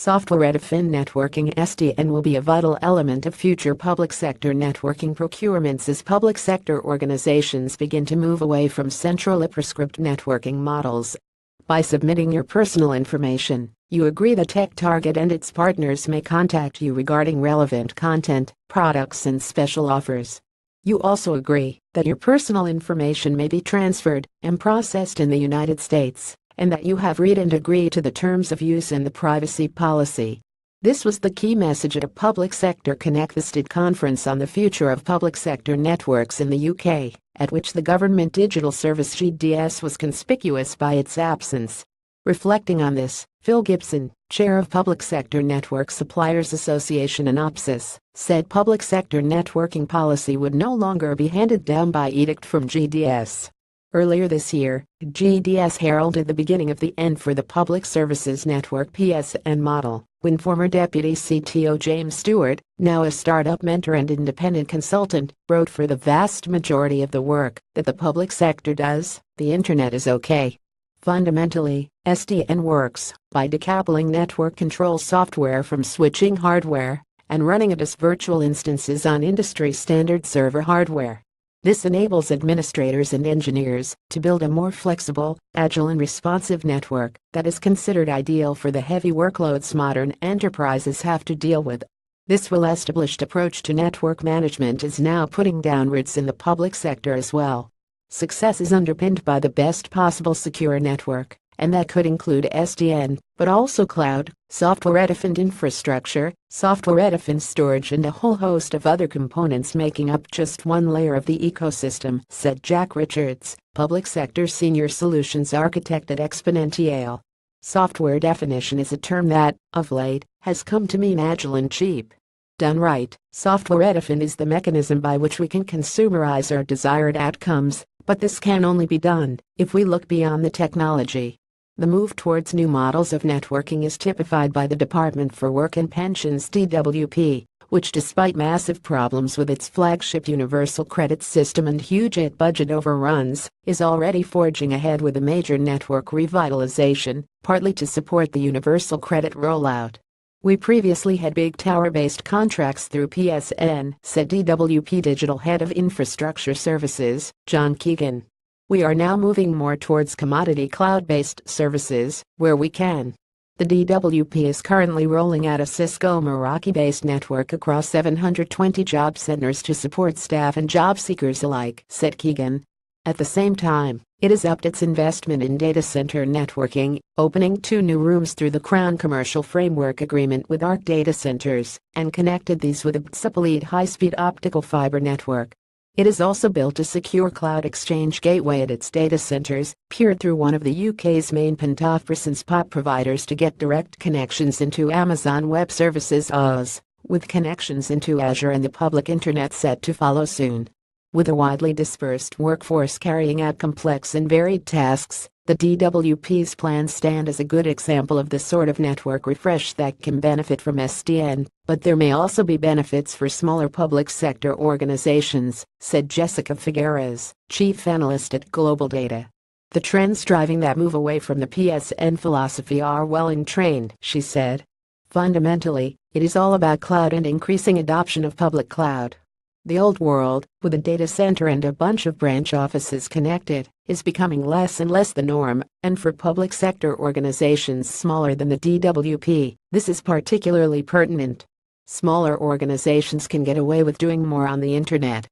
Softwaredefined networking (SDN) will be a vital element of future public sector networking procurements as public sector organizations begin to move away from centrally prescribed networking models. By submitting your personal information, you agree that TechTarget and its partners may contact you regarding relevant content, products, and special offers. You also agree that your personal information may be transferred and processed in the United States, and that you have read and agree to the terms of use and the privacy policy. This was the key message at a Public Sector Connected conference on the future of public sector networks in the UK, at which the Government Digital Service (GDS) was conspicuous by its absence. Reflecting on this, Phil Gibson, chair of Public Sector Network Suppliers Association and OPSIS, said public sector networking policy would no longer be handed down by edict from GDS. Earlier this year, GDS heralded the beginning of the end for the Public Services Network (PSN) model, when former Deputy CTO James Stewart, now a startup mentor and independent consultant, wrote, "For the vast majority of the work that the public sector does, the internet is okay." Fundamentally, SDN works by decoupling network control software from switching hardware and running it as virtual instances on industry-standard server hardware. This enables administrators and engineers to build a more flexible, agile and responsive network that is considered ideal for the heavy workloads modern enterprises have to deal with. This well-established approach to network management is now putting down roots in the public sector as well. Success is underpinned by the best possible secure network, and that could include SDN, but also cloud, software-defined infrastructure, software-defined storage, and a whole host of other components making up just one layer of the ecosystem, said Jack Richards, Public Sector Senior Solutions Architect at Exponential. Software definition is a term that, of late, has come to mean agile and cheap. Done right, software-defined is the mechanism by which we can consumerize our desired outcomes, but this can only be done if we look beyond the technology. The move towards new models of networking is typified by the Department for Work and Pensions (DWP), which, despite massive problems with its flagship universal credit system and huge budget overruns, is already forging ahead with a major network revitalization, partly to support the universal credit rollout. "We previously had big tower-based contracts through PSN," said DWP Digital Head of Infrastructure Services, John Keegan. "We are now moving more towards commodity cloud-based services, where we can." The DWP is currently rolling out a Cisco Meraki-based network across 720 job centers to support staff and job seekers alike, said Keegan. At the same time, it has upped its investment in data center networking, opening 2 new rooms through the Crown Commercial Framework Agreement with ARC Data Centers, and connected these with a BTS high-speed optical fiber network. It has also built a secure cloud exchange gateway at its data centers, peered through one of the UK's main .5% POP providers to get direct connections into Amazon Web Services (Oz), with connections into Azure and the public internet set to follow soon. With a widely dispersed workforce carrying out complex and varied tasks, the DWP's plans stand as a good example of the sort of network refresh that can benefit from SDN, but there may also be benefits for smaller public sector organizations, said Jessica Figueres, chief analyst at Global Data. "The trends driving that move away from the PSN philosophy are well entrained," she said. "Fundamentally, it is all about cloud and increasing adoption of public cloud. The old world, with a data center and a bunch of branch offices connected, is becoming less and less the norm, and for public sector organizations smaller than the DWP, this is particularly pertinent. Smaller organizations can get away with doing more on the internet